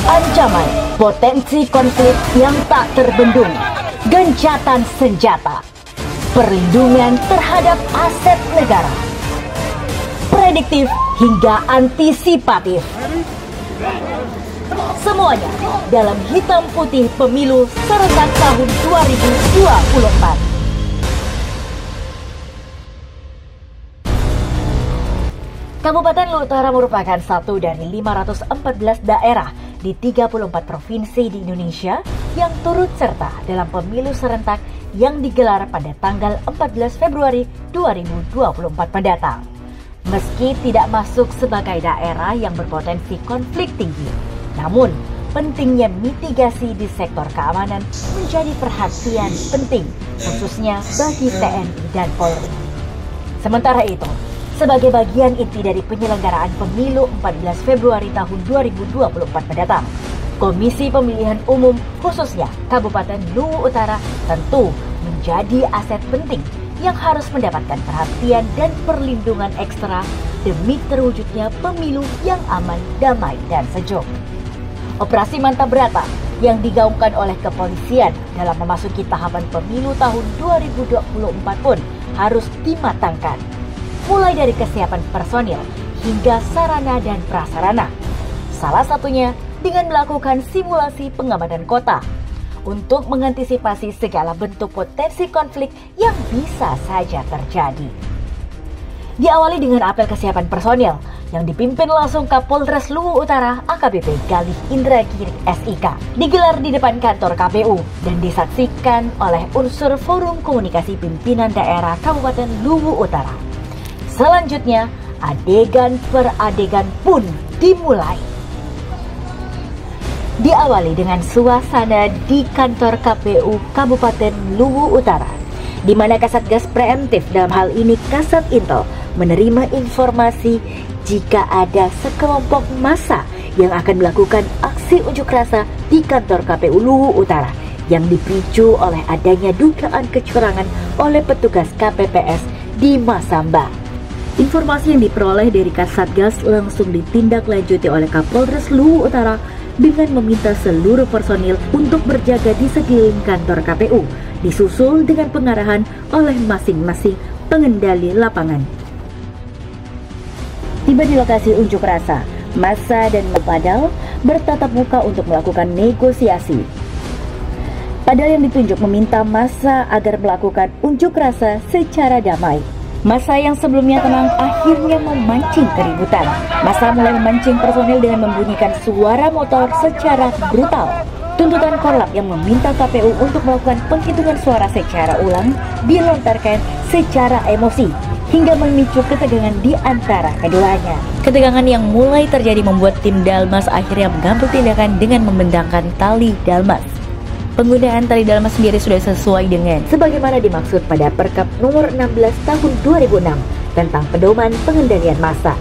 Ancaman, potensi konflik yang tak terbendung, gencatan senjata, perlindungan terhadap aset negara, prediktif hingga antisipatif. Semuanya dalam hitam putih pemilu serentak tahun 2024. Kabupaten Luwu Utara merupakan satu dari 514 daerah di 34 provinsi di Indonesia yang turut serta dalam pemilu serentak yang digelar pada tanggal 14 Februari 2024 mendatang. Meski tidak masuk sebagai daerah yang berpotensi konflik tinggi, namun pentingnya mitigasi di sektor keamanan menjadi perhatian penting, khususnya bagi TNI dan Polri. Sementara itu, sebagai bagian inti dari penyelenggaraan pemilu 14 Februari tahun 2024 mendatang, Komisi Pemilihan Umum khususnya Kabupaten Luwu Utara tentu menjadi aset penting yang harus mendapatkan perhatian dan perlindungan ekstra demi terwujudnya pemilu yang aman, damai, dan sejuk. Operasi Mantap Berata yang digaungkan oleh kepolisian dalam memasuki tahapan pemilu tahun 2024 pun harus dimatangkan, mulai dari kesiapan personil hingga sarana dan prasarana. Salah satunya dengan melakukan simulasi pengamanan kota untuk mengantisipasi segala bentuk potensi konflik yang bisa saja terjadi. Diawali dengan apel kesiapan personil yang dipimpin langsung Kapolres Luwu Utara AKBP Galih Indragiri SIK, digelar di depan kantor KPU dan disaksikan oleh unsur Forum Komunikasi Pimpinan Daerah Kabupaten Luwu Utara. Selanjutnya, adegan per adegan pun dimulai. Diawali dengan suasana di kantor KPU Kabupaten Luwu Utara, di mana Kasatgas Preemptif dalam hal ini Kasat Intel menerima informasi jika ada sekelompok massa yang akan melakukan aksi unjuk rasa di kantor KPU Luwu Utara yang dipicu oleh adanya dugaan kecurangan oleh petugas KPPS di Masamba. Informasi yang diperoleh dari Kasatgas langsung ditindaklanjuti oleh Kapolres Luwu Utara dengan meminta seluruh personil untuk berjaga di sekeliling kantor KPU, disusul dengan pengarahan oleh masing-masing pengendali lapangan. Tiba di lokasi unjuk rasa, massa dan Padal bertatap muka untuk melakukan negosiasi. Padahal yang ditunjuk meminta massa agar melakukan unjuk rasa secara damai. Massa yang sebelumnya tenang akhirnya memancing keributan. Massa mulai memancing personil dengan membunyikan suara motor secara brutal. Tuntutan korlap yang meminta KPU untuk melakukan penghitungan suara secara ulang dilontarkan secara emosi hingga memicu ketegangan di antara keduanya. Ketegangan yang mulai terjadi membuat tim Dalmas akhirnya mengambil tindakan dengan membentangkan tali Dalmas. Penggunaan tali Dalmas sendiri sudah sesuai dengan sebagaimana dimaksud pada Perkap nomor 16 tahun 2006 tentang pedoman pengendalian massa.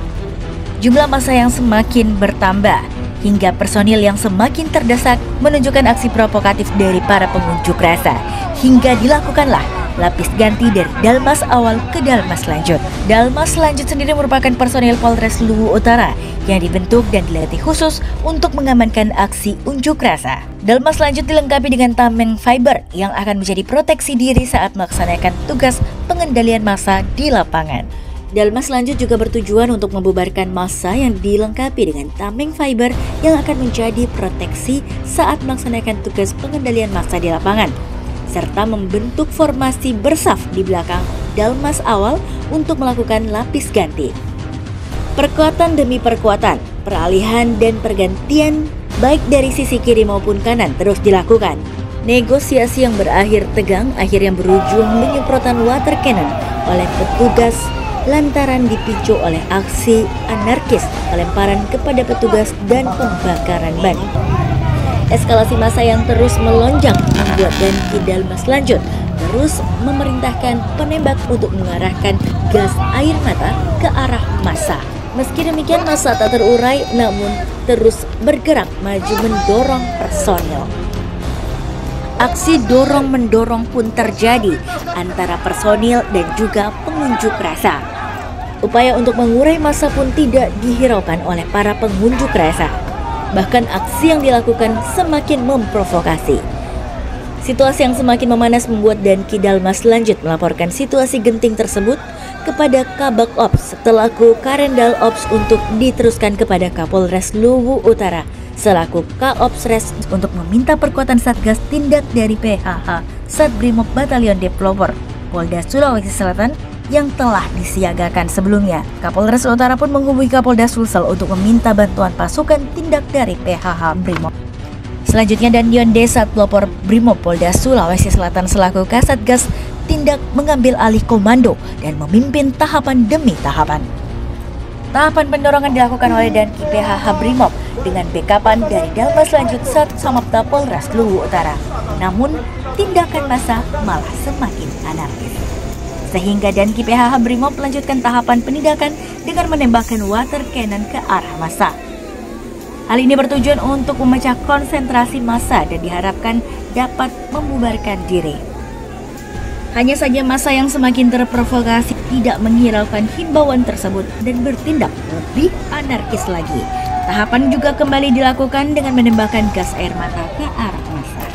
Jumlah massa yang semakin bertambah hingga personil yang semakin terdesak menunjukkan aksi provokatif dari para pengunjuk rasa hingga dilakukanlah lapis ganti dari Dalmas awal ke Dalmas lanjut. Dalmas lanjut sendiri merupakan personil Polres Luwu Utara yang dibentuk dan dilatih khusus untuk mengamankan aksi unjuk rasa. Dalmas lanjut dilengkapi dengan tameng fiber yang akan menjadi proteksi diri saat melaksanakan tugas pengendalian massa di lapangan. Dalmas lanjut juga bertujuan untuk membubarkan massa yang dilengkapi dengan tameng fiber yang akan menjadi proteksi saat melaksanakan tugas pengendalian massa di lapangan, serta membentuk formasi bersaf di belakang Dalmas awal untuk melakukan lapis ganti. Perkuatan demi perkuatan, peralihan dan pergantian baik dari sisi kiri maupun kanan terus dilakukan. Negosiasi yang berakhir tegang akhirnya berujung penyemprotan water cannon oleh petugas lantaran dipicu oleh aksi anarkis, pelemparan kepada petugas dan pembakaran ban. Eskalasi massa yang terus melonjak membuat Danki Dalmas lanjut terus memerintahkan penembak untuk mengarahkan gas air mata ke arah massa. Meski demikian massa tak terurai namun terus bergerak maju mendorong personil. Aksi dorong-mendorong pun terjadi antara personil dan juga pengunjuk rasa. Upaya untuk mengurai massa pun tidak dihiraukan oleh para pengunjuk rasa. Bahkan aksi yang dilakukan semakin memprovokasi. Situasi yang semakin memanas membuat Danki Dalmas lanjut melaporkan situasi genting tersebut kepada Kabak Ops selaku Karendal Ops untuk diteruskan kepada Kapolres Luwu Utara selaku Ka-Ops-Res untuk meminta perkuatan Satgas tindak dari PHH Satbrimob Batalion Developer Polda Sulawesi Selatan yang telah disiagakan sebelumnya. Kapolres Utara pun menghubungi Kapolda Sulsel untuk meminta bantuan pasukan tindak dari PHH Brimob. Selanjutnya Dandion Desa Pelopor Brimob Polda Sulawesi Selatan selaku Kasatgas tindak mengambil alih komando dan memimpin tahapan demi tahapan. Tahapan pendorongan dilakukan oleh Danki PHH Brimob dengan backupan dari Dalmas Lanjut 1 Samapta Polres Luwu Utara. Namun tindakan massa malah semakin anarkis. Sehingga Danki PHH Brimob melanjutkan tahapan penindakan dengan menembakkan water cannon ke arah massa. Hal ini bertujuan untuk memecah konsentrasi massa dan diharapkan dapat membubarkan diri. Hanya saja massa yang semakin terprovokasi tidak menghiraukan himbauan tersebut dan bertindak lebih anarkis lagi. Tahapan juga kembali dilakukan dengan menembakkan gas air mata ke arah massa.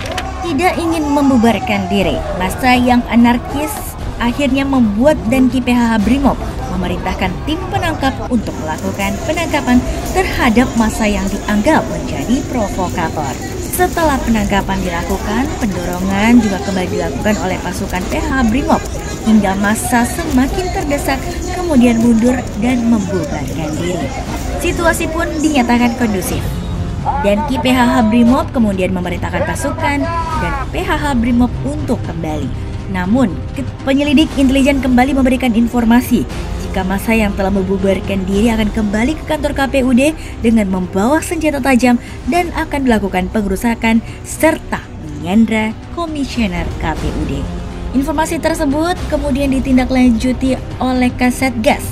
Tidak ingin membubarkan diri, massa yang anarkis akhirnya membuat Danki PHH Brimob memerintahkan tim penangkap untuk melakukan penangkapan terhadap massa yang dianggap menjadi provokator. Setelah penangkapan dilakukan, pendorongan juga kembali dilakukan oleh pasukan PHH Brimob hingga massa semakin terdesak kemudian mundur dan membubarkan diri. Situasi pun dinyatakan kondusif. Danki PHH Brimob kemudian memerintahkan pasukan dan PHH Brimob untuk kembali. Namun, penyelidik intelijen kembali memberikan informasi jika massa yang telah membubarkan diri akan kembali ke kantor KPUD dengan membawa senjata tajam dan akan dilakukan pengerusakan serta menyandra komisioner KPUD. Informasi tersebut kemudian ditindaklanjuti oleh Kasatgas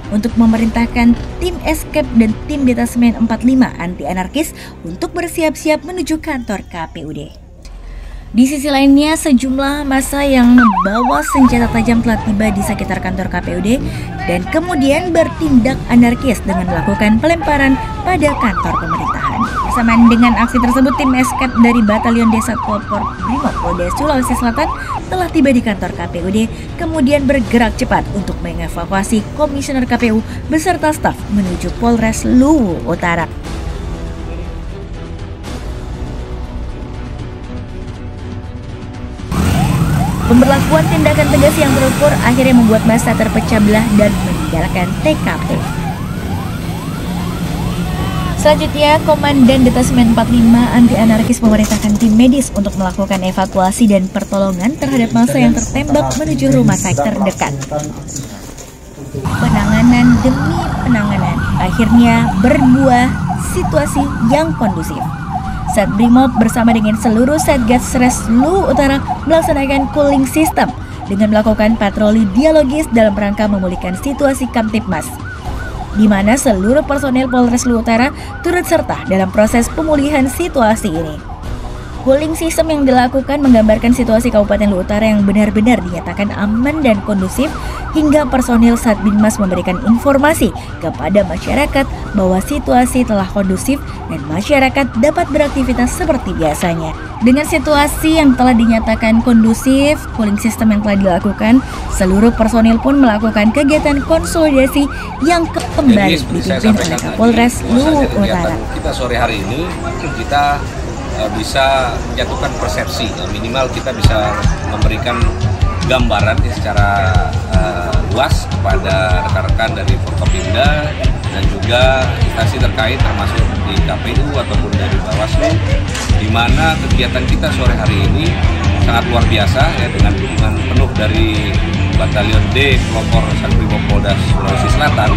untuk memerintahkan tim escape dan tim detasemen 45 anti anarkis untuk bersiap-siap menuju kantor KPUD. Di sisi lainnya, sejumlah massa yang membawa senjata tajam telah tiba di sekitar kantor KPUD dan kemudian bertindak anarkis dengan melakukan pelemparan pada kantor pemerintahan. Bersamaan dengan aksi tersebut, tim escape dari Batalion Desa Pelopor Brimob Polda Sulawesi Selatan telah tiba di kantor KPUD, kemudian bergerak cepat untuk mengevakuasi komisioner KPU beserta staf menuju Polres Luwu Utara. Pemberlakuan tindakan tegas yang terukur akhirnya membuat massa terpecah belah dan meninggalkan TKP. Selanjutnya, Komandan Detasemen 45 Anti Anarkis memerintahkan tim medis untuk melakukan evakuasi dan pertolongan terhadap massa yang tertembak menuju rumah sakit terdekat. Penanganan demi penanganan akhirnya berbuah situasi yang kondusif. Satbrimob bersama dengan seluruh Satgas Res Luwu Utara melaksanakan cooling system dengan melakukan patroli dialogis dalam rangka memulihkan situasi Kamtipmas, di mana seluruh personel Polres Luwu Utara turut serta dalam proses pemulihan situasi ini. Cooling system yang dilakukan menggambarkan situasi Kabupaten Luwu Utara yang benar-benar dinyatakan aman dan kondusif hingga personil Satbinmas memberikan informasi kepada masyarakat bahwa situasi telah kondusif dan masyarakat dapat beraktivitas seperti biasanya. Dengan situasi yang telah dinyatakan kondusif, cooling system yang telah dilakukan, seluruh personil pun melakukan kegiatan konsolidasi yang kembali dipimpin oleh Kapolres Luwu Utara. Kita sore hari ini kita bisa menjatuhkan persepsi, minimal kita bisa memberikan gambaran secara luas kepada rekan-rekan dari Forkopimda dan juga instansi terkait termasuk di KPU ataupun dari Bawaslu, di mana kegiatan kita sore hari ini sangat luar biasa ya, dengan dukungan penuh dari Batalion D Pelopor Satbrimob Polda Sulawesi Selatan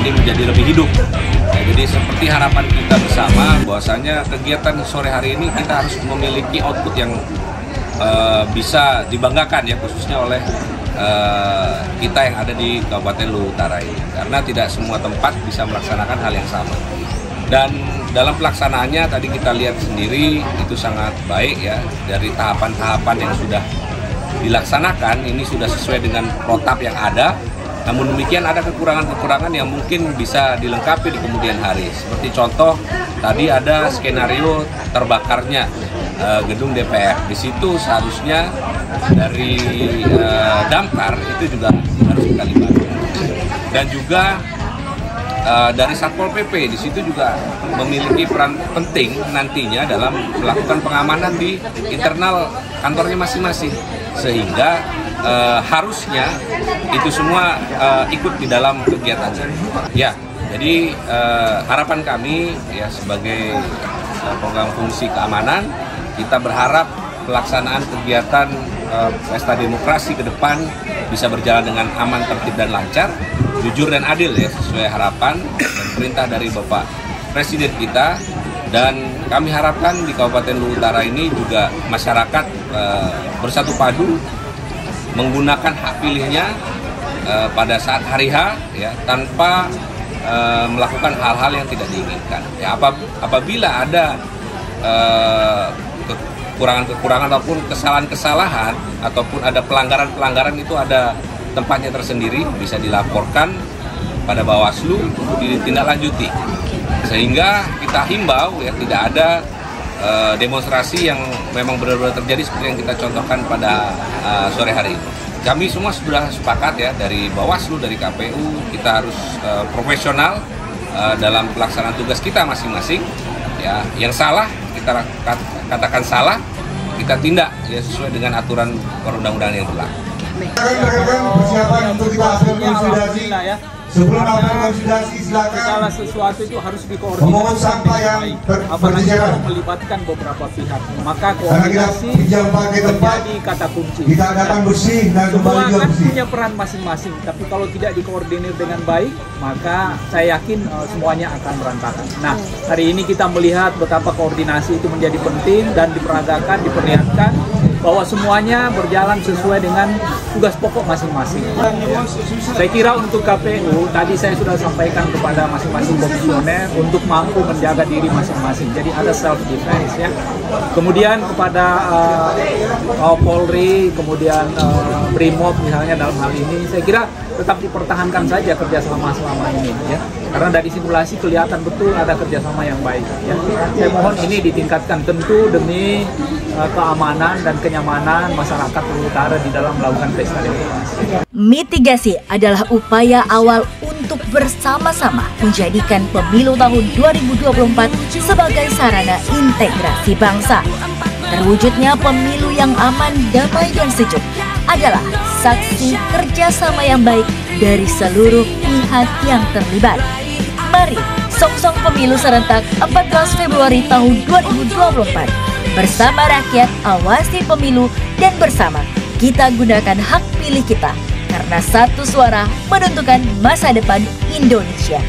ini menjadi lebih hidup. Ya, jadi seperti harapan kita bersama bahwasanya kegiatan sore hari ini kita harus memiliki output yang bisa dibanggakan ya, khususnya oleh kita yang ada di Kabupaten Luwu Utara ini, karena tidak semua tempat bisa melaksanakan hal yang sama. Dan dalam pelaksanaannya tadi kita lihat sendiri itu sangat baik ya, dari tahapan-tahapan yang sudah dilaksanakan ini sudah sesuai dengan protap yang ada, Namun demikian ada kekurangan-kekurangan yang mungkin bisa dilengkapi di kemudian hari. Seperti contoh tadi ada skenario terbakarnya gedung DPR. Di situ seharusnya dari damkar itu juga harus kita libatkan. Dan juga dari Satpol PP di situ juga memiliki peran penting nantinya dalam melakukan pengamanan di internal kantornya masing-masing, sehingga harusnya itu semua ikut di dalam kegiatannya. Ya, jadi harapan kami ya sebagai program fungsi keamanan, kita berharap pelaksanaan kegiatan pesta demokrasi ke depan bisa berjalan dengan aman, tertib dan lancar, jujur dan adil ya, sesuai harapan dan perintah dari Bapak Presiden kita. Dan kami harapkan di Kabupaten Luhut Utara ini juga masyarakat bersatu padu menggunakan hak pilihnya pada saat hari H ya, tanpa melakukan hal-hal yang tidak diinginkan. Ya, apabila ada kekurangan-kekurangan ataupun kesalahan-kesalahan ataupun ada pelanggaran-pelanggaran, itu ada tempatnya tersendiri, bisa dilaporkan pada Bawaslu untuk ditindaklanjuti. Sehingga kita himbau ya tidak ada demonstrasi yang memang benar-benar terjadi seperti yang kita contohkan pada sore hari ini. Kami semua sudah sepakat ya, dari Bawaslu, dari KPU, kita harus profesional dalam pelaksanaan tugas kita masing-masing. Ya, yang salah kita katakan salah, kita tindak ya sesuai dengan aturan perundang-undangan yang berlaku. Persiapan untuk dibahas konsolidasi. Sebelum konsolidasi silakan. Segala sesuatu itu harus dikoordinasikan dengan baik. Apalagi kalau melibatkan beberapa pihak. Maka koordinasi menjadi kata kunci. Kita datang bersih dan kembali juga bersih. Punya peran masing-masing. Tapi kalau tidak dikoordinir dengan baik, maka saya yakin semuanya akan berantakan. Nah, hari ini kita melihat betapa koordinasi itu menjadi penting dan diperagakan, diperlihatkan bahwa semuanya berjalan sesuai dengan tugas pokok masing-masing. Saya kira untuk KPU, tadi saya sudah sampaikan kepada masing-masing komisioner untuk mampu menjaga diri masing-masing. Jadi ada self defense ya. Kemudian kepada Polri, kemudian Brimob misalnya dalam hal ini, saya kira tetap dipertahankan saja kerjasama selama ini ya. Karena dari simulasi kelihatan betul ada kerjasama yang baik ya. Saya mohon ini ditingkatkan tentu demi keamanan dan kenyamanan masyarakat Luhut Utara di dalam melakukan pesta demokrasi. Mitigasi adalah upaya awal untuk bersama-sama menjadikan pemilu tahun 2024 sebagai sarana integrasi bangsa. Terwujudnya pemilu yang aman, damai, dan sejuk adalah saksi kerjasama yang baik dari seluruh pihak yang terlibat. Mari song-song pemilu serentak 14 Februari tahun 2024. Bersama rakyat, awasi pemilu, dan bersama kita gunakan hak pilih kita. Karena satu suara menentukan masa depan Indonesia.